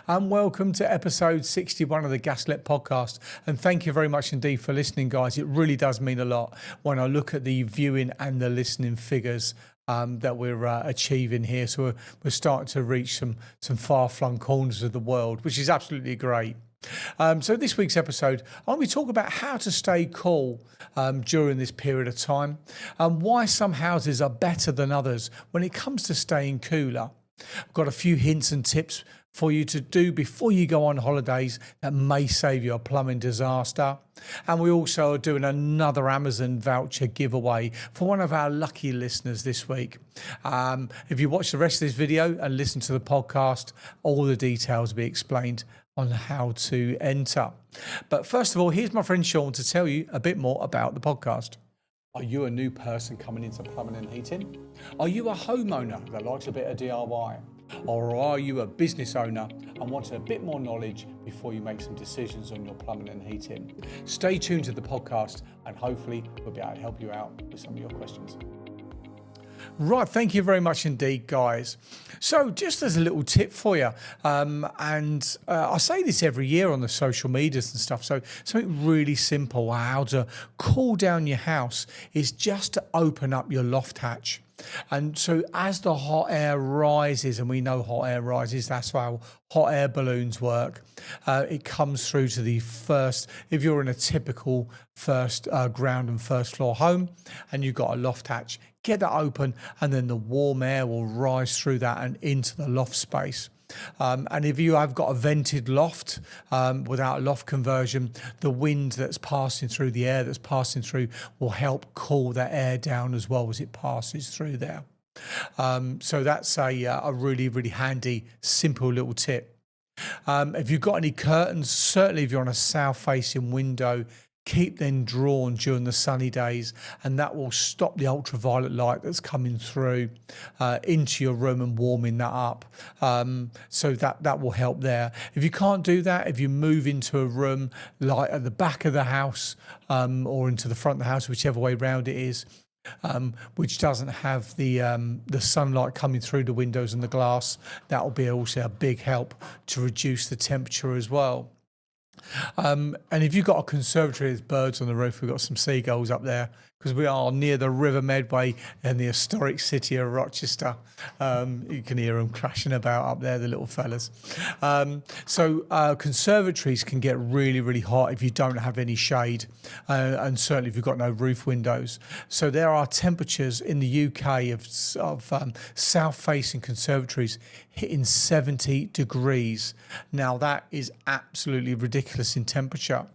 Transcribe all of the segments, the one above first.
and welcome to episode 61 of the Gaslec podcast. And thank you very much indeed for listening, guys. It really does mean a lot when I look at the viewing and the listening figures that we're achieving here. So we're starting to reach some far-flung corners of the world, which is absolutely great. So this week's episode, I'm going to talk about how to stay cool during this period of time, and why some houses are better than others when it comes to staying cooler. I've got a few hints and tips for you to do before you go on holidays that may save you a plumbing disaster. And we also are doing another Amazon voucher giveaway for one of our lucky listeners this week. If you watch the rest of this video and listen to the podcast, all the details will be explained on how to enter. But first of all, here's my friend Sean to tell you a bit more about the podcast. Are you a new person coming into plumbing and heating? Are you a homeowner that likes a bit of DIY? Or are you a business owner and want a bit more knowledge before you make some decisions on your plumbing and heating? Stay tuned to the podcast and hopefully we'll be able to help you out with some of your questions. Right, thank you very much indeed, guys. So just as a little tip for you, I say this every year on the social medias and stuff, so something really simple, how to cool down your house is just to open up your loft hatch. And so as the hot air rises, and we know hot air rises, that's how hot air balloons work, it comes through to the first, if you're in a typical first ground and first floor home and you've got a loft hatch, get that open and then the warm air will rise through that and into the loft space. And if you have got a vented loft without a loft conversion, the wind that's passing through, the air that's passing through will help cool that air down as well as it passes through there. So that's a really, really handy, simple little tip. If you've got any curtains, certainly if you're on a south-facing window, keep them drawn during the sunny days, and that will stop the ultraviolet light that's coming through into your room and warming that up. So that will help there. If you can't do that, if you move into a room like at the back of the house or into the front of the house, whichever way round it is, which doesn't have the sunlight coming through the windows and the glass, that will be also a big help to reduce the temperature as well. And if you've got a conservatory, there's birds on the roof. We've got some seagulls up there because we are near the River Medway in the historic city of Rochester. You can hear them crashing about up there, the little fellas. So conservatories can get really, really hot if you don't have any shade, and certainly if you've got no roof windows. So there are temperatures in the UK of south-facing conservatories hitting 70 degrees. Now that is absolutely ridiculous in temperature.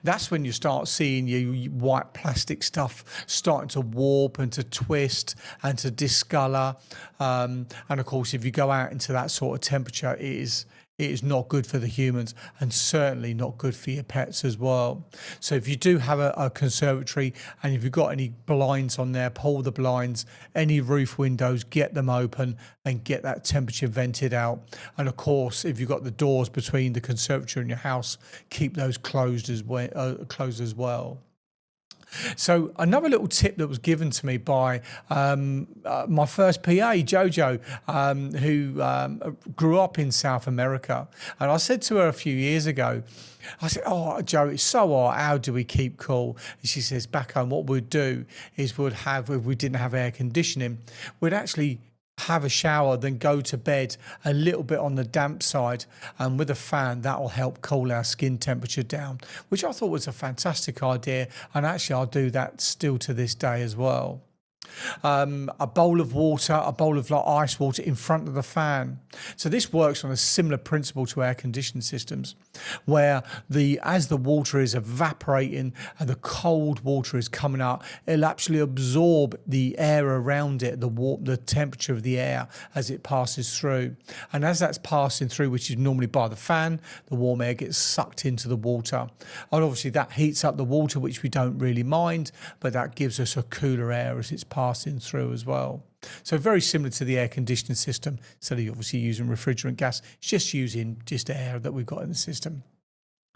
That's when you start seeing your white plastic stuff starting to warp and to twist and to discolor. And of course, if you go out into that sort of temperature, it is not good for the humans and certainly not good for your pets as well. So if you do have a conservatory and if you've got any blinds on there, pull the blinds, any roof windows, get them open and get that temperature vented out. And of course, if you've got the doors between the conservatory and your house, keep those closed as well. So another little tip that was given to me by my first PA, Jojo, who grew up in South America. And I said to her a few years ago, I said, "Oh, Joe, it's so hot. How do we keep cool?" And she says, back home, what we'd do is if we didn't have air conditioning, we'd actually have a shower, then go to bed a little bit on the damp side, and with a fan that will help cool our skin temperature down, which I thought was a fantastic idea, and actually I'll do that still to this day as well. A bowl of water, a bowl of like ice water in front of the fan. So this works on a similar principle to air conditioning systems, where as the water is evaporating and the cold water is coming up, it'll actually absorb the air around it, the temperature of the air as it passes through. And as that's passing through, which is normally by the fan, the warm air gets sucked into the water. And obviously that heats up the water, which we don't really mind, but that gives us a cooler air as it's passing through as well. So very similar to the air conditioning system. Instead of obviously using refrigerant gas, it's just using air that we've got in the system.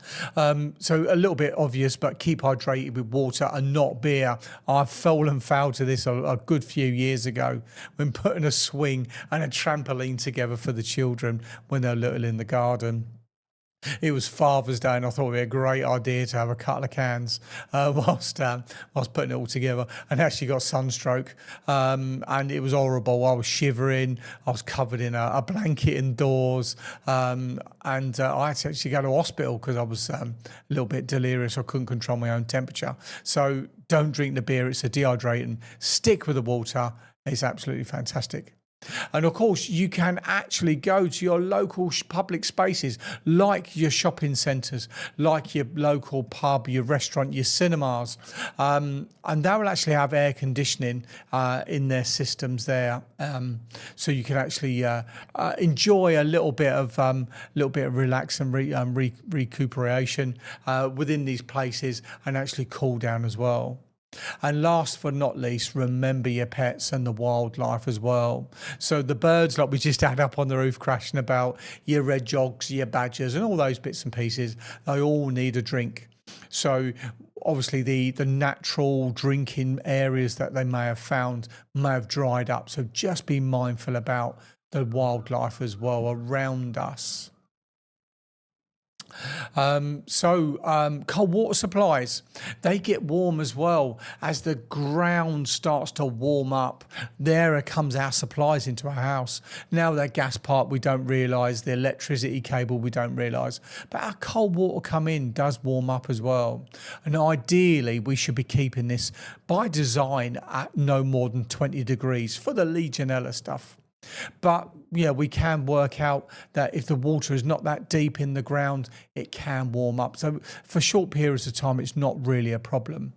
So a little bit obvious, but keep hydrated with water and not beer. I've fallen foul to this a good few years ago when putting a swing and a trampoline together for the children when they're little in the garden. It was Father's Day, and I thought it'd be a great idea to have a couple of cans whilst putting it all together. And actually got sunstroke, and it was horrible. I was shivering. I was covered in a blanket indoors, and I had to actually go to hospital because I was a little bit delirious. I couldn't control my own temperature. So don't drink the beer; it's a dehydratant. Stick with the water. It's absolutely fantastic. And of course, you can actually go to your local public spaces like your shopping centres, like your local pub, your restaurant, your cinemas. And they will actually have air conditioning in their systems there. So you can actually enjoy a little bit of relax and recuperation within these places and actually cool down as well. And last but not least, remember your pets and the wildlife as well. So the birds like we just had up on the roof crashing about, your red jogs, your badgers and all those bits and pieces, they all need a drink. So obviously the natural drinking areas that they may have found may have dried up. So just be mindful about the wildlife as well around us. Cold water supplies, they get warm as well. As the ground starts to warm up, there comes our supplies into our house. Now that gas pipe we don't realise, the electricity cable we don't realise, but our cold water come in does warm up as well. And ideally we should be keeping this by design at no more than 20 degrees for the Legionella stuff. But yeah, we can work out that if the water is not that deep in the ground, it can warm up. So for short periods of time, it's not really a problem.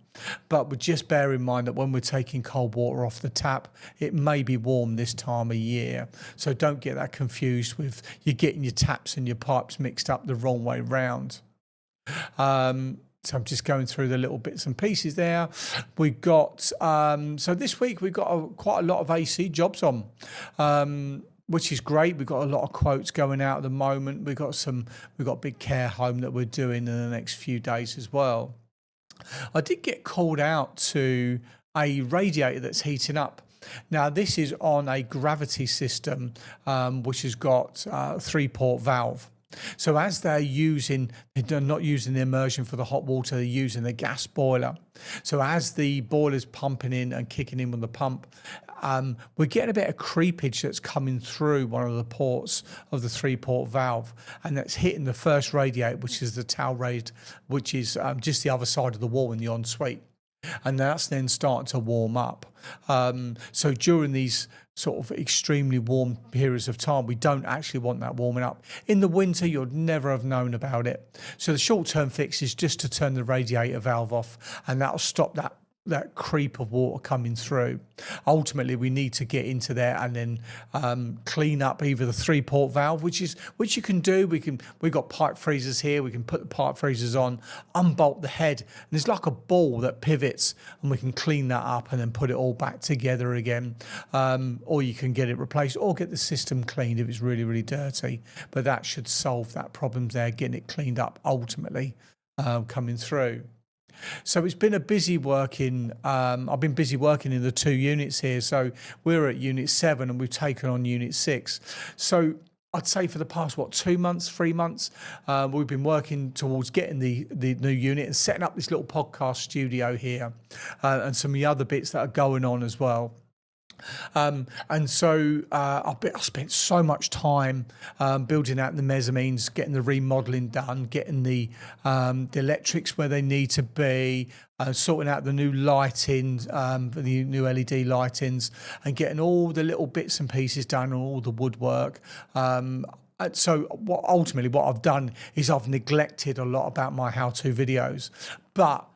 But we just bear in mind that when we're taking cold water off the tap, it may be warm this time of year. So don't get that confused with you getting your taps and your pipes mixed up the wrong way round. So I'm just going through the little bits and pieces there. We got, so this week we've got quite a lot of AC jobs on, which is great. We've got a lot of quotes going out at the moment. We've got a big care home that we're doing in the next few days as well. I did get called out to a radiator that's heating up. Now this is on a gravity system, which has got a 3-port valve. So as they're not using the immersion for the hot water, they're using the gas boiler. So as the boiler's pumping in and kicking in with the pump, we're getting a bit of creepage that's coming through one of the ports of the 3-port valve, and that's hitting the first radiator, which is the towel raised, which is just the other side of the wall in the ensuite. And that's then starting to warm up. So during these sort of extremely warm periods of time, we don't actually want that warming up. In the winter, you'd never have known about it. So the short-term fix is just to turn the radiator valve off, and that'll stop that creep of water coming through. Ultimately, we need to get into there and then clean up either the 3-port valve, which you can do. We've got pipe freezers here. We can put the pipe freezers on, unbolt the head, and there's like a ball that pivots, and we can clean that up and then put it all back together again. Or you can get it replaced or get the system cleaned if it's really, really dirty. But that should solve that problem there, getting it cleaned up ultimately coming through. So it's been a busy working, I've been busy working in the 2 units here. So we're at unit 7 and we've taken on unit 6. So I'd say for the past, 2 months, 3 months, we've been working towards getting the new unit and setting up this little podcast studio here and some of the other bits that are going on as well. And so I spent so much time building out the mezzanines, getting the remodeling done, getting the electrics where they need to be, sorting out the new lighting, the new LED lightings, and getting all the little bits and pieces done, and all the woodwork. So ultimately what I've done is I've neglected a lot about my how-to videos, but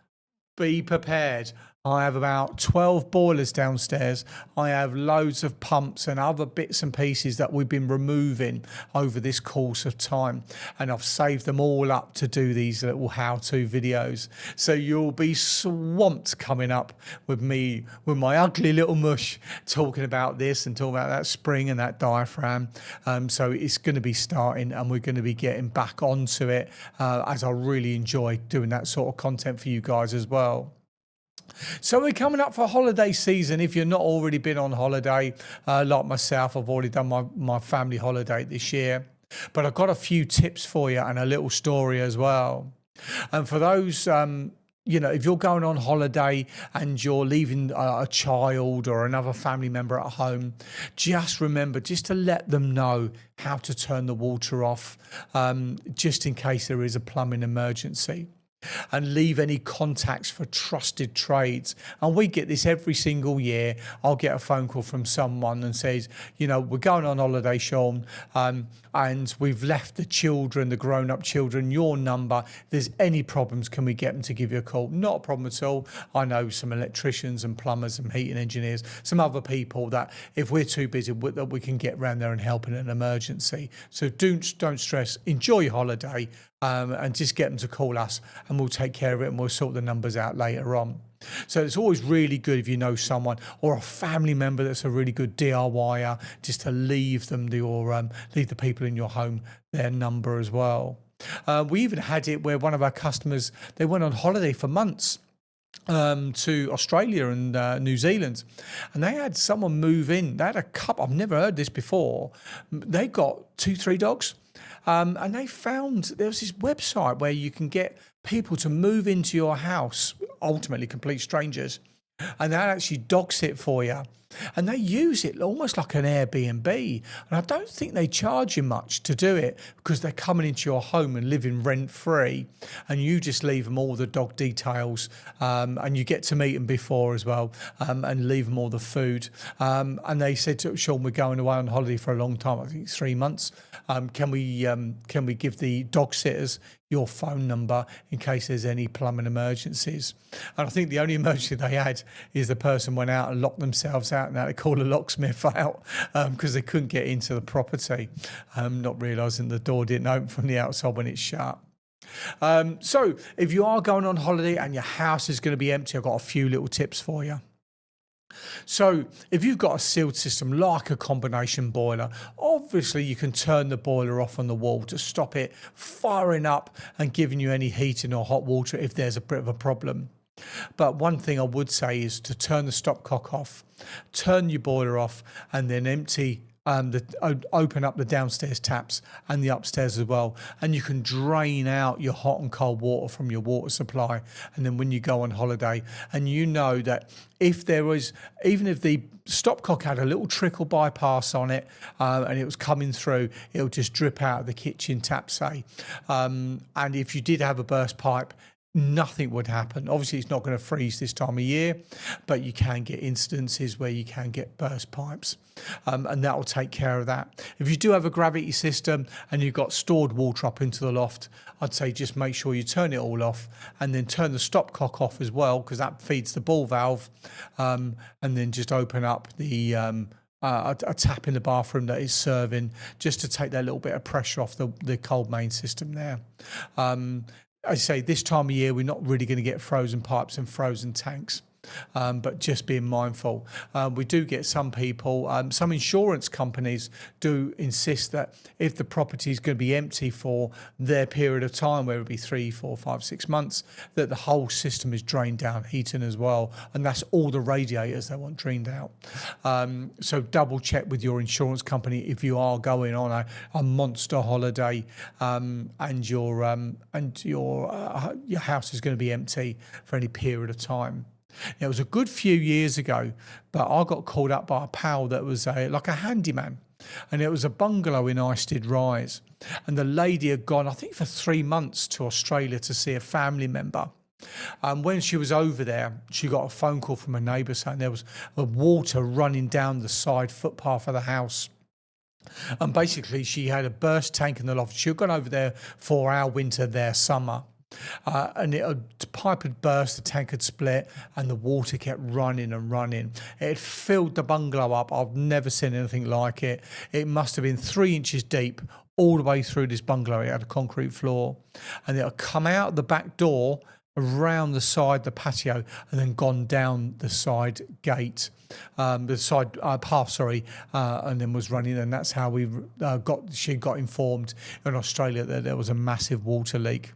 be prepared. I have about 12 boilers downstairs. I have loads of pumps and other bits and pieces that we've been removing over this course of time. And I've saved them all up to do these little how-to videos. So you'll be swamped coming up with me, with my ugly little mush, talking about this and talking about that spring and that diaphragm. So it's going to be starting, and we're going to be getting back onto it as I really enjoy doing that sort of content for you guys as well. So we're coming up for holiday season. If you're not already been on holiday, like myself, I've already done my family holiday this year. But I've got a few tips for you and a little story as well. And for those, if you're going on holiday and you're leaving a child or another family member at home, just remember just to let them know how to turn the water off, just in case there is a plumbing emergency. And leave any contacts for trusted trades. And we get this every single year. I'll get a phone call from someone and says, we're going on holiday, Sean, and we've left the children, the grown-up children, your number. If there's any problems, can we get them to give you a call? Not a problem at all. I know some electricians and plumbers and heating engineers, some other people that if we're too busy, that we can get around there and help in an emergency. So don't stress. Enjoy your holiday. And just get them to call us and we'll take care of it, and we'll sort the numbers out later on. So it's always really good if you know someone or a family member that's a really good DIYer, just to leave them leave the people in your home their number as well. We even had it where one of our customers, they went on holiday for months to Australia and New Zealand, and they had someone move in. They had a couple, I've never heard this before. They got 2-3 dogs. And they found there was this website where you can get people to move into your house, ultimately complete strangers, and they'll actually dog sit for you. And they use it almost like an Airbnb. And I don't think they charge you much to do it, because they're coming into your home and living rent-free. And you just leave them all the dog details, and you get to meet them before as well, and leave them all the food. And they said to Sean, we're going away on holiday for a long time, I think 3 months. Can we give the dog sitters your phone number in case there's any plumbing emergencies? And I think the only emergency they had is the person went out and locked themselves out, and had to call a locksmith out because they couldn't get into the property, not realising the door didn't open from the outside when it's shut. So if you are going on holiday and your house is going to be empty, I've got a few little tips for you. So if you've got a sealed system like a combination boiler, obviously you can turn the boiler off on the wall to stop it firing up and giving you any heating or hot water if there's a bit of a problem. But one thing I would say is to turn the stopcock off, turn your boiler off, and then open up the downstairs taps and the upstairs as well, and you can drain out your hot and cold water from your water supply. And then when you go on holiday, and you know that if there was, even if the stopcock had a little trickle bypass on it and it was coming through, it'll just drip out of the kitchen tap, say. And if you did have a burst pipe, nothing would happen. Obviously, it's not going to freeze this time of year, but you can get instances where you can get burst pipes, and that will take care of that. If you do have a gravity system and you've got stored water up into the loft, I'd say just make sure you turn it all off, and then turn the stopcock off as well, because that feeds the ball valve, and then just open up the a tap in the bathroom that is serving, just to take that little bit of pressure off the cold main system there. I say this time of year, we're not really going to get frozen pipes and frozen tanks. But just being mindful. We do get some people, some insurance companies do insist that if the property is going to be empty for their period of time, whether it be 3, 4, 5, 6 months, that the whole system is drained down heating as well. And that's all the radiators they want drained out. So double check with your insurance company if you are going on a monster holiday, and your house is going to be empty for any period of time. It was a good few years ago, but I got called up by a pal that was like a handyman, and it was a bungalow in Isted Rise, and the lady had gone, I think, for 3 months to Australia to see a family member. And when she was over there, she got a phone call from a neighbour saying there was water running down the side footpath of the house. And basically she had a burst tank in the loft. She had gone over there for our winter, their summer. and the pipe had burst, the tank had split, and the water kept running and running. It had filled the bungalow up. I've never seen anything like it. It must have been 3 inches deep all the way through this bungalow. It had a concrete floor, and it had come out the back door, around the side, the patio, and then gone down the side gate, the side path, sorry, and then was running. And that's how she got informed in Australia that there was a massive water leak.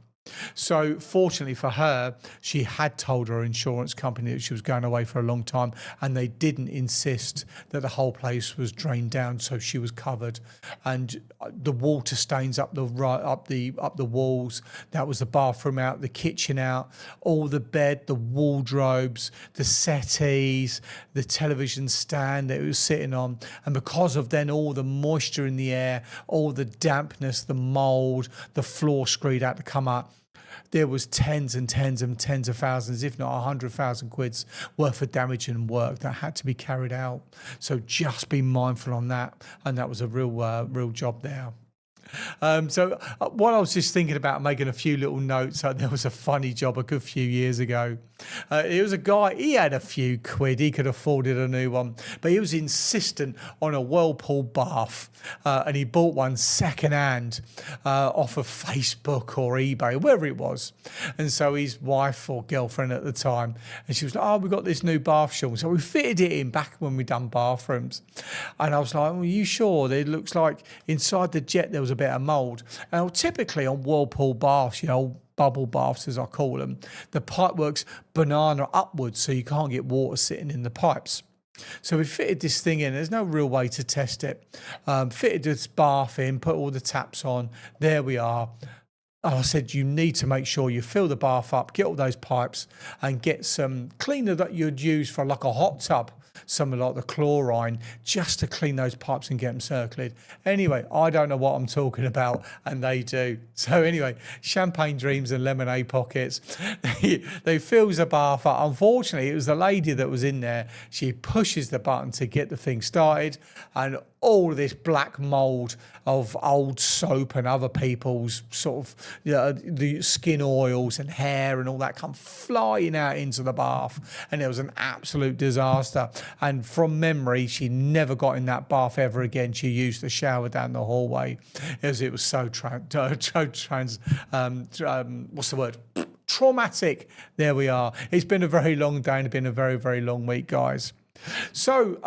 So fortunately for her, she had told her insurance company that she was going away for a long time, and they didn't insist that the whole place was drained down, so she was covered. And the water stains up the walls. That was the bathroom out, the kitchen out, all the bed, the wardrobes, the settees, the television stand that it was sitting on. And because of then all the moisture in the air, all the dampness, the mold, the floor screed had to come up. There was tens and tens and tens of thousands, if not 100,000 quid's worth of damage and work that had to be carried out. So just be mindful on that. And that was a real job there. So while I was just thinking about making a few little notes, there was a funny job a good few years ago. It was a guy, he had a few quid, he could have afforded a new one, but he was insistent on a whirlpool bath, and he bought one second hand off of Facebook or eBay, wherever it was. And so his wife or girlfriend at the time, and she was like, oh, we got this new bath, Sean. So we fitted it in back when we done bathrooms. And I was like, well, are you sure? It looks like inside the jet there was a bit of mould. And typically on whirlpool baths, bubble baths as I call them, the pipe works banana upwards, so you can't get water sitting in the pipes. So we fitted this thing in. There's no real way to test it. Fitted this bath in, put all the taps on. There we are. And I said, you need to make sure you fill the bath up, get all those pipes, and get some cleaner that you'd use for like a hot tub, something like the chlorine, just to clean those pipes and get them circulated. Anyway, I don't know what I'm talking about, and they do. So anyway, champagne dreams and lemonade pockets. They fills the bath up. Unfortunately, it was the lady that was in there. She pushes the button to get the thing started, and all this black mould of old soap and other people's sort of the skin oils and hair and all that come flying out into the bath, and it was an absolute disaster. And from memory, she never got in that bath ever again. She used the shower down the hallway, as it was so traumatic. There we are. It's been a very long day and it's been a very, very long week, guys. So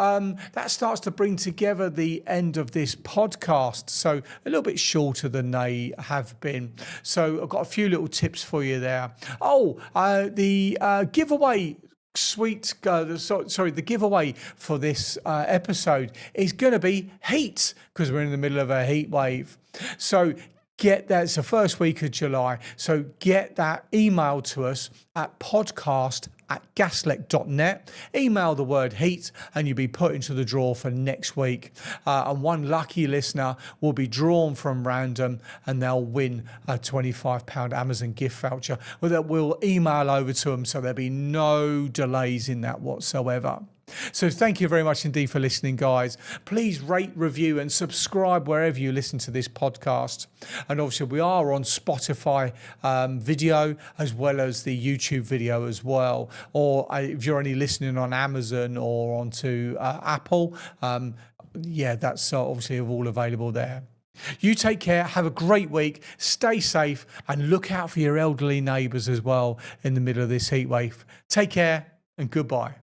that starts to bring together the end of this podcast. So a little bit shorter than they have been. So I've got a few little tips for you there. The giveaway. The giveaway for this episode is going to be heat, because we're in the middle of a heat wave. So get that. It's the first week of July. So get that email to us at podcast@gaslec.net. Email the word heat and you'll be put into the draw for next week. And one lucky listener will be drawn from random, and they'll win a £25 Amazon gift voucher that we'll email over to them, so there'll be no delays in that whatsoever. So thank you very much indeed for listening, guys. Please rate, review and subscribe wherever you listen to this podcast. And obviously we are on Spotify video, as well as the YouTube video as well. Or if you're only listening on Amazon or onto Apple, that's obviously all available there. You take care, have a great week, stay safe, and look out for your elderly neighbours as well in the middle of this heat wave. Take care and goodbye.